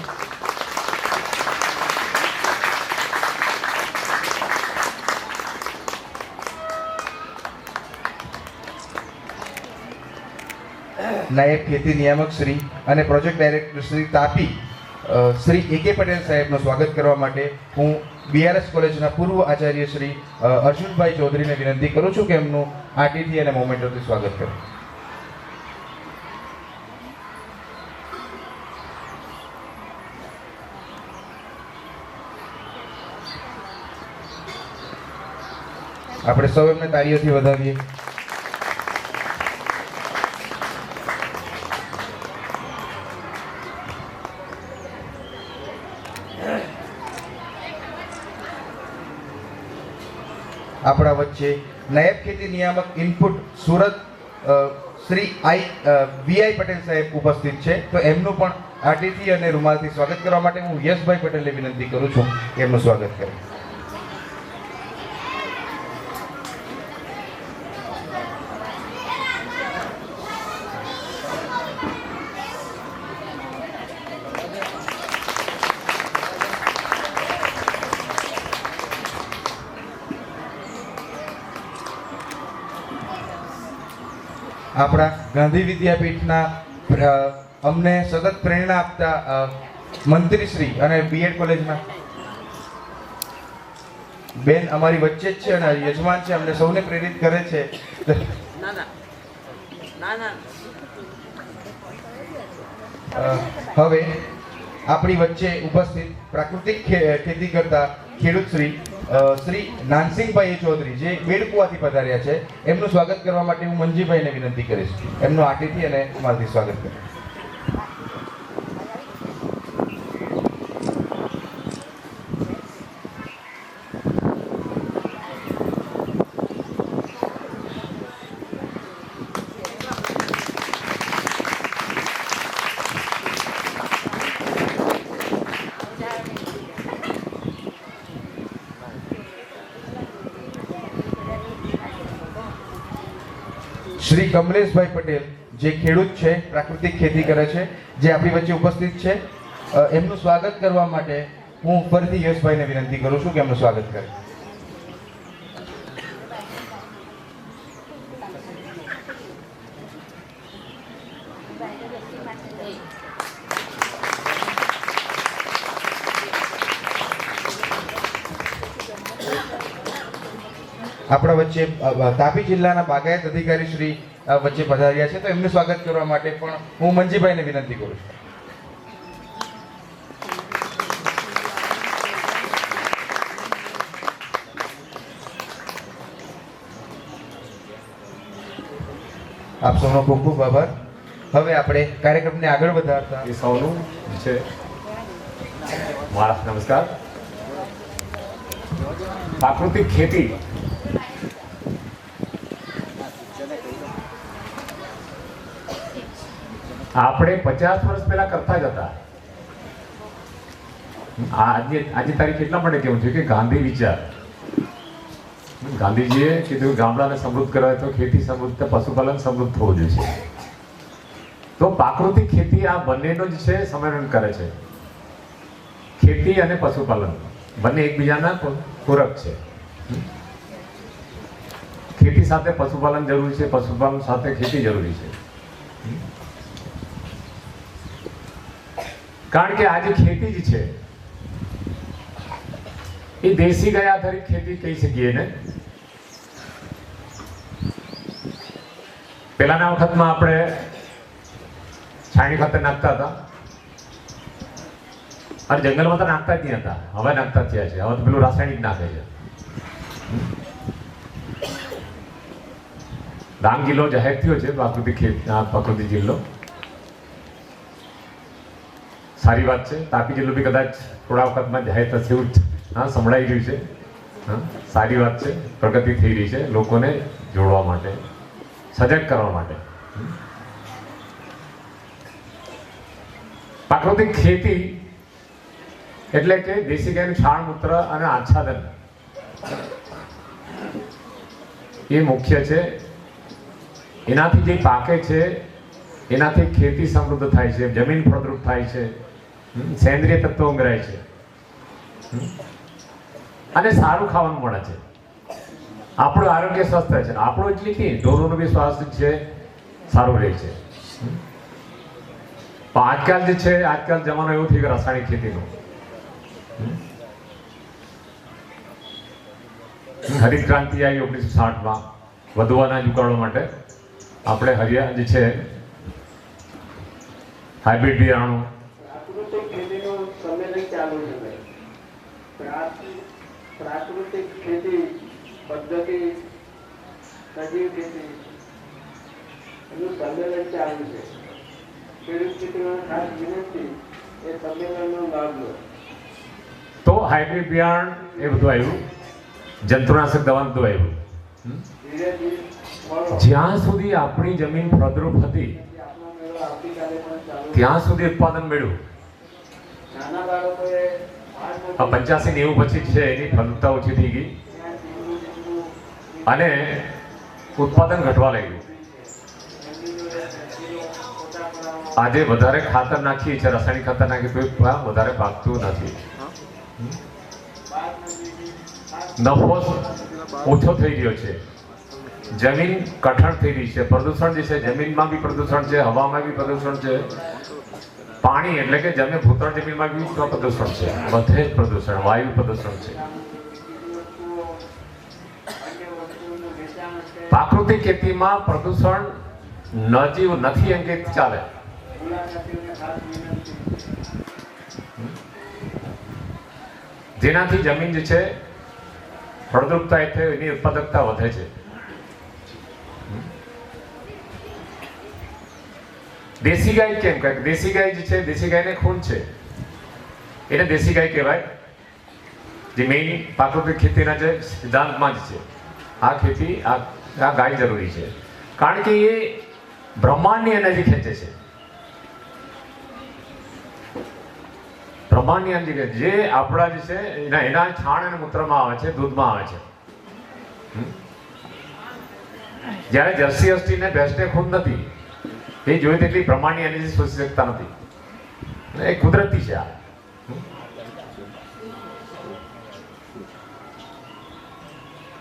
Speaker 8: નાયબ ખેતી નિયામક શ્રી અને project director Shri Tapi Shri A.K. Patel સાહેબનું સ્વાગત કરવા માટે હું BRS કોલેજના પૂર્વ આચાર્ય શ્રી અર્જુનભાઈ ચૌધરીને વિનંતી કરું છું કે એમનું આટીથી અને મોમેન્ટોથી સ્વાગત કરે. આપણે સૌ એમને તાળીઓથી વધાવીએ. આપણા વચ્ચે નાયબ ખેતી નિયામક ઇનપુટ સુરત શ્રી VI પટેલ સાહેબ ઉપસ્થિત છે, તો એમનું પણ આટીથી અને રૂમાલથી સ્વાગત કરવા માટે હું યશભાઈ પટેલને વિનંતી કરું છું કે એમનું સ્વાગત કરે. આપણા ગાંધી વિદ્યાપીઠના અમને સતત પ્રેરણા આપતા મંત્રીશ્રી અને B.Ed કોલેજના બેન અમારી વચ્ચે જ છે અને યજમાન છે, અમને સૌને પ્રેરિત કરે છે. હવે આપણી વચ્ચે ઉપસ્થિત પ્રાકૃતિક ખેતી કરતા ખેડૂત શ્રી નાનસિંહભાઈ ચૌધરી જે બેડકુવાથી પધાર્યા છે, એમનું સ્વાગત કરવા માટે હું મંજીભાઈને વિનંતી કરીશ એમનું આટીથી અને માલથી સ્વાગત કરે. શ્રી કમલેશભાઈ પટેલ જે ખેડૂત છે, પ્રાકૃતિક ખેતી કરે છે, જે આપણી વચ્ચે ઉપસ્થિત છે, એમનું સ્વાગત કરવા માટે હું ફરીથી યશભાઈને વિનંતી કરું છું કે એમનું સ્વાગત કરે. આપણા વચ્ચે તાપી જિલ્લાના બાગાયત અધિકારી શ્રી વચ્ચે પધાર્યા છે, તો એમનું સ્વાગત કરવા માટે પણ હું મંજીભાઈને વિનંતી કરું છું. આપ સૌનો ખૂબ ખૂબ આભાર. હવે આપણે કાર્યક્રમને આગળ વધારતા
Speaker 9: એ સૌનું છે મારા નમસ્કાર. પ્રાકૃતિક ખેતી આપણે 50 વર્ષ પહેલા કરતા જ હતા. આજે તારીખ એટલા માટે કેવું છે કે ગાંધી વિચાર, ગાંધીજીએ કીધું ગામડાને સમૃદ્ધ કરે તો ખેતી સમૃદ્ધ, પશુપાલન સમૃદ્ધ થવું જોઈએ. તો પ્રાકૃતિક ખેતી આ બંનેનો જ છે, સમન્વય કરે છે. ખેતી અને પશુપાલન બંને એકબીજાના પૂરક છે. ખેતી સાથે પશુપાલન જરૂરી છે, પશુપાલન સાથે ખેતી જરૂરી છે. કારણ કે આજે ખેતી જ છે એ દેશી ગાય આધારિત ખેતી કહી શકીએ ને. પહેલાના વખતમાં આપણે છાણી ખાતર નાખતા હતા અને જંગલમાં તો નાખતા જ નહીં હતા, હવે નાખતા થયા છે. હવે તો પેલું રાસાયણિક નાખે છે. ડાંગ જિલ્લો જાહેર થયો છે પ્રાકૃતિક જિલ્લો, સારી વાત છે. તાપી જિલ્લો બી કદાચ થોડા વખતમાં જાહેર થશે એવું સંભળાઈ રહ્યું છે. સારી વાત છે, પ્રગતિ થઈ રહી છે લોકોને જોડવા માટે, સજગ કરવા માટે. પ્રાકૃતિક ખેતી એટલે કે દેશી ગાયનું છાણ મૂત્ર અને આચ્છાદન એ મુખ્ય છે. એનાથી જે પાકે છે એનાથી ખેતી સમૃદ્ધ થાય છે, જમીન ફળદ્રુપ થાય છે, સેન્દ્રિય તત્વો ઉમેરાય છે અને સારું ખાવાનું મળે છે. આપણું આરોગ્ય સ્વસ્થ રહે છે. આપણું એટલે કે ઢોરોનું બી સ્વાસ્થ્ય છે સારું રહે છે. પણ આજકાલ જે છે, આજકાલ જમાનો એવો થઈ ગયો રાસાયણિક ખેતીનો. હરિત ક્રાંતિ આવી 1960માં વધવાના ઉગાડવા માટે આપણે હરિયા જે છે હાઇબ્રિડ બિયારણું
Speaker 11: પ્રાકૃતિક ખેતીનું સંમેલન ચાલુ છે. પ્રાકૃતિક ખેતી પદ્ધતિ, સજીવ ખેતી એનું સંમેલન ચાલુ છે. ખેડૂત મિત્રોને ખાસ વિનંતી એ સંમેલનનો લાભ લો.
Speaker 9: તો હાઇબ્રિડ બિયારણ એ બધું આવ્યું, જંતુનાશક દવા બધું આવ્યું.
Speaker 11: ધીરે ધીરે મળો.
Speaker 9: જ્યાં સુધી આપણી જમીન ફળદ્રુપ હતી
Speaker 11: આપણો મેળો આવતીકાલે પણ ચાલુ.
Speaker 9: ત્યાં સુધી ઉત્પાદન મળ્યું.
Speaker 11: નાના બાળકોએ
Speaker 9: આ 85-90 પછી છે એની ફળદ્રુપતા ઓછી થઈ ગઈ અને ઉત્પાદન ઘટવા લાગ્યું. આજે વધારે ખાતર નાખીએ છીએ, રાસાયણિક ખાતર નાખીએ તો વધારે પાકતું નથી. નફો ઓછો થઈ ગયો છે, જમીન કઠણ થઈ રહી છે, પ્રદૂષણ જે છે જમીનમાં બી પ્રદૂષણ છે, હવામાં બી પ્રદૂષણ છે, પાણી એટલે કે જમીન ભૂતળ જમીનમાં બી પ્રદૂષણ છે, બધે જ પ્રદૂષણ, વાયુ પ્રદૂષણ છે. પ્રાકૃતિક ખેતીમાં પ્રદૂષણ નજીવ નથી એમ કે ચાલે. જેનાથી જમીન જે છે ફળદ્રુપતા એટલે એની ઉત્પાદકતા વધે છે. દેશી ગાય કેમ કહે? દેશી ગાય જે છે, દેશી ગાયને ખૂન છે એને દેશી ગાય કહેવાય. જે મેઇન પ્રાકૃતિક ખેતીના જે સિદ્ધાંતમાં જ છે આ ખેતી, આ ગાય જરૂરી છે, કારણ કે એ બ્રહ્માંડની એનર્જી ખેંચે છે. બ્રહ્માંડની એનર્જી જે આપણા જે છે એના છાણ અને મૂત્રમાં આવે છે, દૂધમાં આવે છે. જ્યારે જર્સી હસ્તી ને ભેંસને ખૂન નથી, એ જોઈએ તેટલી બ્રહ્માંડની એનર્જી શોષી શકતા નથી. એ કુદરતી છે. આ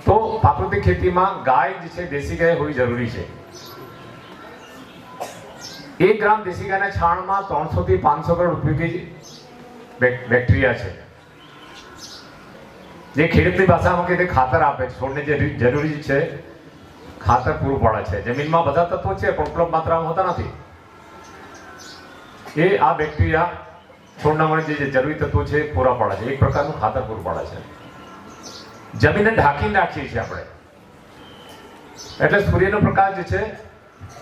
Speaker 9: તો પ્રાકૃતિક ખેતીમાં ગાય જે છે, દેશી ગાય હોવી જરૂરી છે. 1 ગ્રામ દેશી ગાયના છાણમાં 300 થી 500 કરોડ ઉપયોગી બેક્ટેરિયા છે, જે ખેડૂતની ભાષામાં કે તે ખાતર આપે છે, છોડને જે જરૂરી છે ખાતર પૂરું પાડે છે. જમીનમાં બધા તત્વો છે પણ ઉપલબ્ધ માત્રામાં હોતા નથી. એ આ બેક્ટેરિયા છોડના મળે જે જરૂરી તત્વો છે પૂરા પાડે છે, એક પ્રકારનું ખાતર પૂરું પાડે છે. જમીનને ઢાંકીને રાખીએ છીએ આપણે, એટલે સૂર્યનો પ્રકાશ જે છે,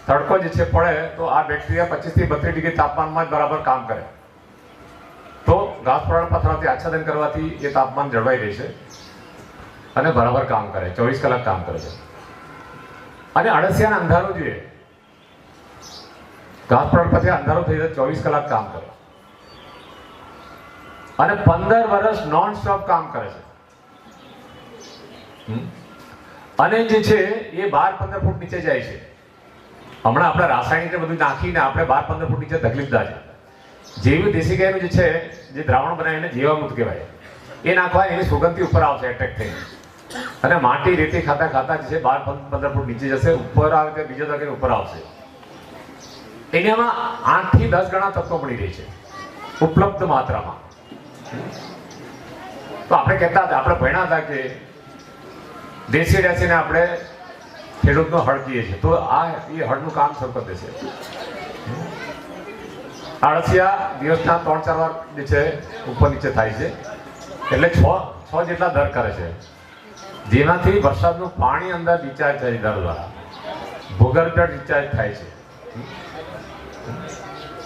Speaker 9: તડકો જે છે પડે તો આ બેક્ટેરિયા 25 થી 32 ડિગ્રી તાપમાનમાં જ બરાબર કામ કરે. તો ઘાસ પાડા પથરાથી આચ્છાદન કરવાથી એ તાપમાન જળવાઈ રહે છે અને બરાબર કામ કરે, 24 કલાક કામ કરે છે. અને અળસિયાને અંધારું જોઈએ, ઘાસ પાડા પછી અંધારું થઈ જાય 24 કલાક કામ કરે અને 15 વર્ષ નોન સ્ટોપ કામ કરે છે. અને જે છે એ 12-15 ફૂટ નીચે જાય છે. હમણાં આપણે રાસાયણિક બધું નાખીને આપણે 12-15 ફૂટ નીચે ધકેલી દીધા છે. જેવી દેશી ગાયનું જે છે, જે દ્રાવણ બનાવીને જીવામૃત કહેવાય, એ નાખવા એની સુગંધથી ઉપર આવશે એટેક થઈને, અને માટી રેતી ખાતા ખાતા જે છે 12-15 ફૂટ નીચે જશે, ઉપર આવે તો બીજા તકે ઉપર આવશે. એનામાં 8 થી 10 ગણા તત્વો મળી રહી છે ઉપલબ્ધ માત્રામાં. તો આપણે કહેતા હતા, આપણે ભણ્યા હતા કે દેશી રેસીને આપણે ખેડૂતનો હળ કહીએ છીએ, તો આ એ હળનું કામ શરૂ કરી દેશે. અળસિયા દિવસના 3-4 વાર જે છે ઉપર નીચે થાય છે, એટલે 6 જેટલા દર કરે છે, જેનાથી વરસાદનું પાણી અંદર રિચાર્જ થાય દર દ્વારા, ભૂગર્ભ જળ રિચાર્જ થાય છે,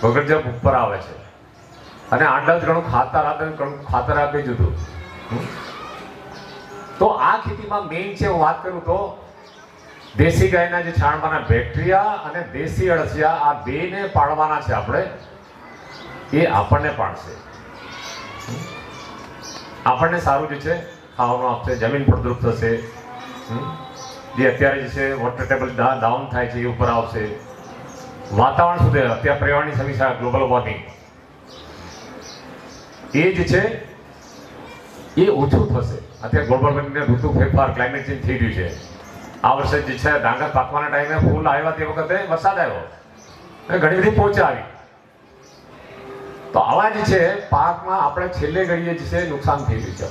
Speaker 9: ભૂગર્ભ જળ ઉપર આવે છે અને 8-10 ગણું ખાતર આપે જુદું. તો આ ખેતીમાં મેઇન છે, હું વાત કરું તો દેશી ગાયના જે છાણમાંના બેક્ટેરિયા અને દેશી અળસિયા, આ બેને પાડવાના છે આપણે. એ આપણને પાડશે, આપણને સારું જે છે ખાવાનું આપશે, જમીન ફળદ્રુપ થશે, જે અત્યારે જે છે વોટર ટેબલ ડાઉન થાય છે એ ઉપર આવશે. વાતાવરણ શું છે અત્યારે પર્યાવરણની સમસ્યા ગ્લોબલ વોર્મિંગ એ જ છે એ ઓછું થશે. અત્યારે ગ્લોબલ વોર્મિંગને ઋતુ ફેરફાર ક્લાઇમેટ ચેન્જ થઈ રહ્યું છે. આ વર્ષે જે છે ડાંગર પાકવાના ટાઈમે ફૂલ આવ્યા તે વખતે વરસાદ આવ્યો અને ઘણી બધી પોચ આવી. તો આવા જે છે પાકમાં આપણે છેલ્લે ઘડીએ જે છે નુકસાન થઈ રહ્યું છે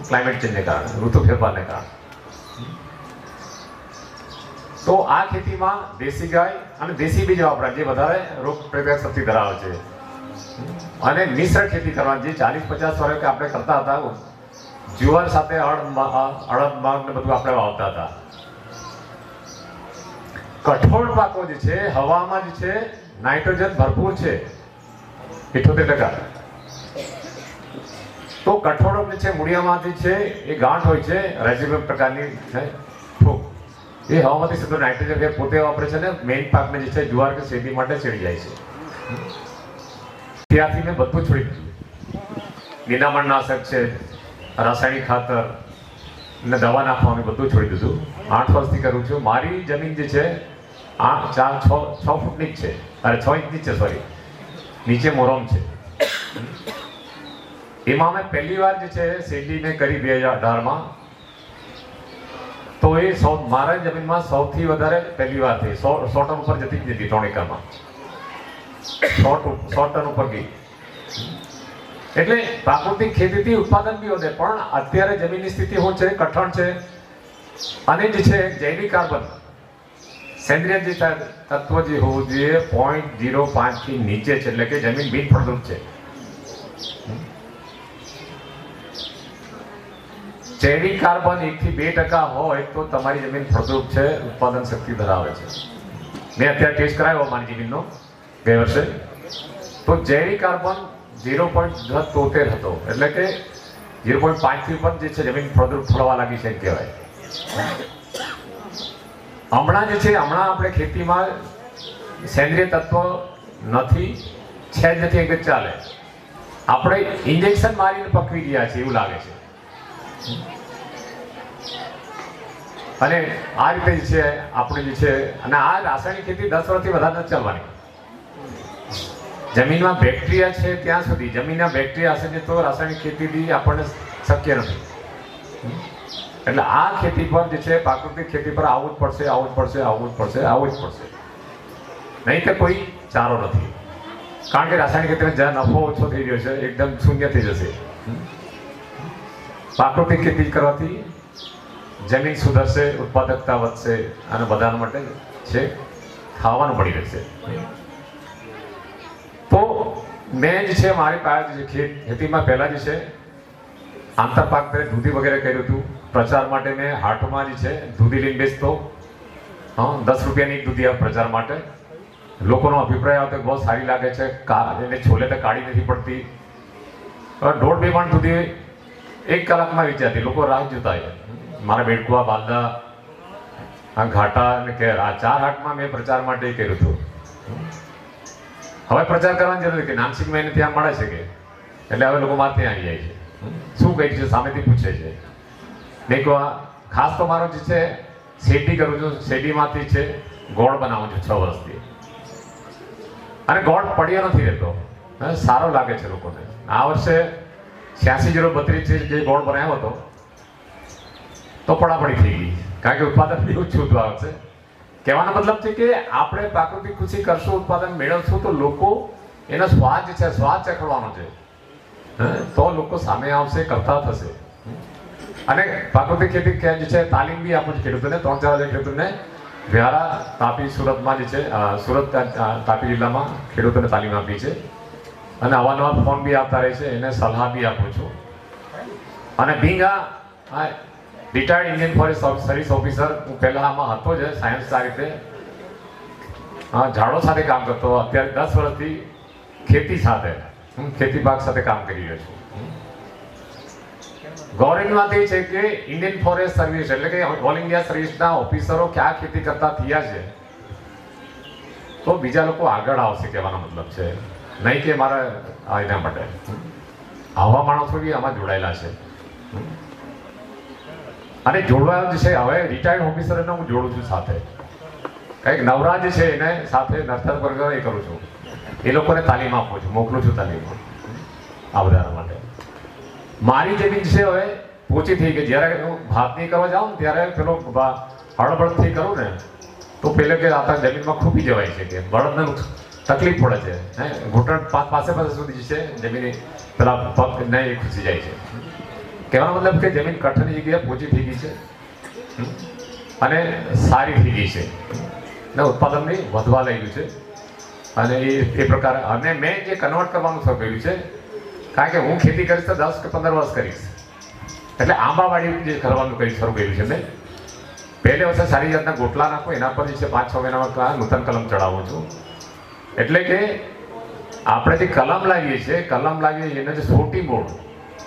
Speaker 9: ક્લાઇમેટ ચેન્જને કારણે, ઋતુ ફેરફારને કારણે. તો આ ખેતીમાં દેશી ગાય અને દેશી બીજ વાપરા જે વધારે રોગ પ્રતિકારક શક્તિ ધરાવે છે અને મિશ્ર ખેતી કરવાની જે 40-50 વર્ષ આપણે કરતા હતા. જુવાર સાથે અડદ મગ ને બધું આપણે વાવતા હતા. કઠોળ પાકો જે છે હવામાં જે છે નાઇટ્રોજન ભરપૂર છે 78%. તો કઠોળો જે છે મૂળિયામાંથી છે એ ગાંઠ હોય છે રેઝિડ્યુઅલ પ્રકારની છે ફૂગ એ હવામાંથી સીધું નાઇટ્રોજન પોતે વાપરે છે ને મેઇન પાકને જે છે જુવાર કે શેરડી માટે ચડી જાય છે. ત્યાંથી મેં બધું છોડી દીધું. નિંદામણનાશક છે, રાસાયણિક ખાતર ને દવા નાખવાનું બધું છોડી દીધું. 8 વર્ષથી કરું છું. મારી જમીન જે છે 6 ફૂટની જ છે, અરે 6 ઇંચની છે, સોરી, નીચે મોરમ છે. એમાં મેં પહેલી વાર જે છે શેરડી મેં કરી 2018માં. તો એ મારા જમીનમાં સૌથી વધારે પહેલી વાર થઈ 100 ટન ઉપર જતી જ નથી. 3 એકરમાં 100 ટન ઉપર ગઈ. એટલે પ્રાકૃતિક ખેતીથી ઉત્પાદન બી વધે. પણ અત્યારે જમીનની સ્થિતિ શું છે, કઠણ છે અને જે છે જૈવિક કાર્બન સેન્દ્રિય જે તત્વ જે હોવું જોઈએ 0.05 થી નીચે છે, એટલે કે જમીન બિન ફળદ્રુપ છે. જૈવિક કાર્બન 1 થી 2% હોય તો તમારી જમીન ફળદ્રુપ છે, ઉત્પાદન શક્તિ ધરાવે છે. મેં અત્યારે ટેસ્ટ કરાવ્યો મારી જમીનનો ગયા વર્ષે. તો જૈવિક કાર્બન 0.73 હતો, એટલે કે 0.5 થી ઉપર જે છે જમીન ફળદ્રુપ થવા લાગી છે કહેવાય. હમણાં જે છે આપણે ખેતીમાં સેન્દ્રિય તત્વ નથી, છે જ નથી કે ચાલે. આપણે ઇન્જેક્શન મારીને પકવી રહ્યા છે એવું લાગે છે. અને આ રીતે જે છે આપણે જે છે અને આ રાસાયણિક ખેતી 10 વર્ષથી વધારે નથી ચાલવાની. જમીનમાં બેક્ટેરિયા છે ત્યાં સુધી, જમીનના બેક્ટેરિયા હશે તો રાસાયણિક ખેતીથી આપણને શક્ય નથી. એટલે આ ખેતી પર જે છે પ્રાકૃતિક ખેતી પર આવવું જ પડશે, આવવું જ પડશે, આવવું જ પડશે, આવવું જ પડશે. નહીં તો કોઈ ચારો નથી. કારણ કે રાસાયણિક ખેતીમાં જ્યાં નફો ઓછો થઈ રહ્યો છે એકદમ શૂન્ય થઈ જશે. પ્રાકૃતિક ખેતી કરવાથી જમીન સુધરશે, ઉત્પાદકતા વધશે અને બધાના માટે છે ખાવાનું મળી રહેશે. તો મેં જે છે મારી પાસે ખેતીમાં પહેલાં જે છે આંતરપાક કરી દૂધી વગેરે કર્યું હતું. પ્રચાર માટે મેં હાટમાં જે છે દૂધી લઈને બેસતો. 10 રૂપિયાની એક દૂધી પ્રચાર માટે. લોકોનો અભિપ્રાય આવતો બહુ સારી લાગે છે, એને છોલે તો કાઢી નથી પડતી. 1.5-2 મણ દૂધી 1 કલાકમાં વેચાતી. લોકો રાહ જોતા હોય. મારા બેડકુવા, બાંદા, ઘાટા અને કેર આ 4 હાટમાં મેં પ્રચાર માટે કર્યું હતું. હવે પ્રચાર કરવાની જરૂર કે નાનસિંગમાં એને ત્યાં મળે છે કે, એટલે હવે લોકો મારે ત્યાં આવી જાય છે. શું કહે છે સામેથી પૂછે છે. નહીં ખાસ તો મારો જે છે શેરડી કરું છું. શેરડીમાંથી છે ગોળ બનાવું છું 6 વર્ષથી. અને ગોળ પડ્યો નથી રહેતો, સારો લાગે છે લોકોને. આ વર્ષે 86-032 જે ગોળ બનાવ્યો હતો તો પડાપડી થઈ ગઈ, કારણ કે ઉત્પાદન બી ઓછું આવશે. કહેવાનો મતલબ છે કે આપણે પ્રાકૃતિક કૃષિ કરશું, ઉત્પાદન મેળવશું તો લોકો એનો સ્વાદ જે છે સ્વાદ ચખડવાનો છે, તો લોકો સામે આવશે, કરતા થશે. અને પ્રાકૃતિક ખેતી જે છે તાલીમ બી આપું છું ખેડૂતોને. 3-4 ખેડૂતોને વ્યારા, તાપી, સુરતમાં જે છે સુરત તાપી જિલ્લામાં ખેડૂતોને તાલીમ આપી છે. અને અવારનવાર ફોન બી આપતા રહે છે, એને સલાહ બી આપું છું. અને બીંગા retired Indian forest service officer, હું પહેલાં આમાં હતો જ સાયન્સ આ રીતે ઝાડો સાથે કામ કરતો. અત્યારે 10 વર્ષથી ખેતી સાથે ખેતી પાક સાથે કામ કરી રહ્યો છું. ગવર્મેન્ટમાં તે છે કે ઇન્ડિયન ફોરેસ્ટ સર્વિસ એટલે કે ઓલ ઇન્ડિયા સર્વિસના ઓફિસરો ક્યાં ખેતી કરતા થયા છે તો બીજા લોકો આગળ આવશે, કહેવાનો મતલબ છે. નહીં કે મારા એના માટે આવા માણસો બી આમાં જોડાયેલા છે. અને જોડવા જે છે હવે રિટાયર્ડ ઓફિસરને હું જોડું છું સાથે, કંઈક નવરા જે છે એને સાથે નર્તન વર્ગ એ કરું છું, એ લોકોને તાલીમ આપું છું, મોકલું છું તાલીમ આ બધા માટે. મારી જમીન છે હવે પોચી થઈ ગઈ. જ્યારે હું ભાતની કરવા જાઉં ને ત્યારે પેલો હળબળથી કરું ને તો પેલે કે આ જમીનમાં ખૂપી જવાય છે કે બળદને તકલીફ પડે છે, હે ઘૂંટણ પાસે સુધી છે જમીન પેલા પગ નહીં ખુશી જાય છે. કહેવાનો મતલબ કે જમીન કઠણની જગ્યાએ પોચી થઈ ગઈ છે અને સારી થઈ ગઈ છે ને ઉત્પાદન બી વધવા લાગ્યું છે. અને એ પ્રકારે અને મેં જે કન્વર્ટ કરવાનું શરૂ કર્યું છે, કારણ કે હું ખેતી કરીશ તો 10 કે 15 વર્ષ કરીશ, એટલે આંબાવાડી જે કરવાનું શરૂ કર્યું છે મેં. પહેલે વર્ષે સારી જાતના ગોટલા નાખો, એના પર જે છે 5-6 મહિનામાં નૂતન કલમ ચડાવું છું. એટલે કે આપણે જે કલમ લાવીએ છીએ એને જે સોટી મૂળ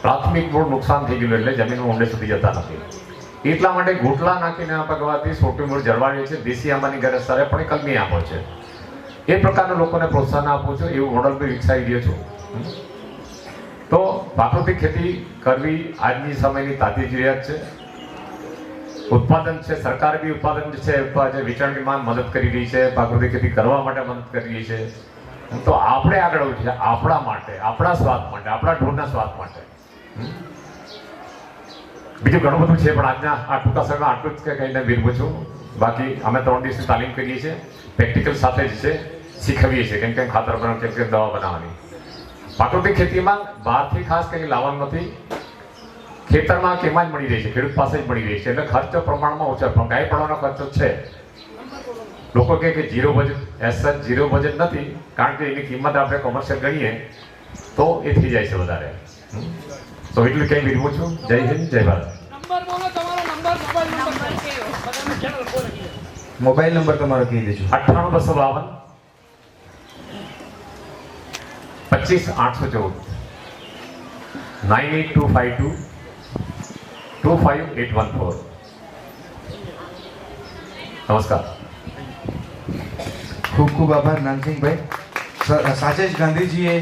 Speaker 9: પ્રાથમિક મૂળ નુકસાન થઈ ગયેલું એટલે જમીનમાં ઊંડે સુધી જતા નથી. એટલા માટે ગોટલા નાખીને પગવાથી સોટી મૂળ જળવાડીએ છીએ. દેશી આંબાની ગરજ સરે પણ કલમી આંબો છે. એ પ્રકારના લોકોને પ્રોત્સાહન આપું છું, એવું મોડલ બી વિકસાવી રહ્યો છું. તો પ્રાકૃતિક ખેતી કરવી આજની સમયની તાતી જરૂરિયાત છે. ઉત્પાદન છે, સરકાર બી ઉત્પાદન છે વેચાણની માંગ મદદ કરી રહી છે, પ્રાકૃતિક ખેતી કરવા માટે મદદ કરી રહી છે. તો આપણે આગળ વધવું છે આપણા માટે, આપણા સ્વાદ માટે, આપણા ઢોરના સ્વાદ માટે. બીજું ઘણું બધું છે પણ આજના આ ટૂંકા સમયમાં આટલું જ કહીને વિરમું છું. બાકી અમે 3 દિવસની તાલીમ કરીએ છીએ, પ્રેક્ટિકલ સાથે જ છે શીખવીએ છીએ, કેમ ખાતર બનાવવાનું, કેમ દવા બનાવવાની. પ્રાકૃતિક ખેતીમાં બહારથી ખાસ કંઈ લાવવાનું નથી, ખેતરમાં કેમાં જ મળી રહી છે, ખેડૂત પાસે જ મળી રહી છે. એટલે ખર્ચ પ્રમાણમાં ઓછો, પણ ગાય પડવાનો ખર્ચો છે. લોકો કહે કે ઝીરો બજેટ, ઝીરો બજેટ નથી, કારણ કે એની કિંમત આપણે કોમર્શિયલ ગણીએ તો એ થઈ જાય છે વધારે. તો એટલું કંઈ વિરમું છું. જય હિન્દ, જય ભારત.
Speaker 8: મોબાઈલ નંબર તમારો કહી દેજો.
Speaker 9: 98 252 25 814 98252 25814. નમસ્કાર.
Speaker 8: ખૂબ ખૂબ આભાર નાનસિંહભાઈ. સાચે જ ગાંધીજીએ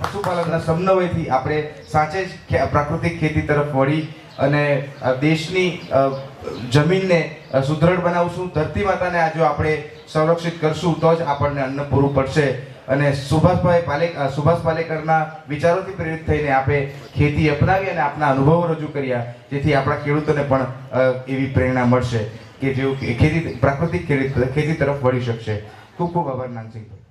Speaker 8: પશુપાલનના સમન્વયથી આપણે સાચે જ પ્રાકૃતિક ખેતી તરફ વળી અને દેશની જમીનને સુદૃઢ બનાવશું. ધરતી માતાને આ જો આપણે સંરક્ષિત કરશું તો જ આપણને અન્ન પૂરું પડશે. અને સુભાષ પાલેકરના વિચારોથી પ્રેરિત થઈને આપણે ખેતી અપનાવી અને આપણા અનુભવો રજૂ કર્યા, જેથી આપણા ખેડૂતોને પણ એવી પ્રેરણા મળશે કે જેઓ પ્રાકૃતિક ખેતી તરફ વળી શકશે. ખૂબ ખૂબ આભાર નાનસિંહભાઈ.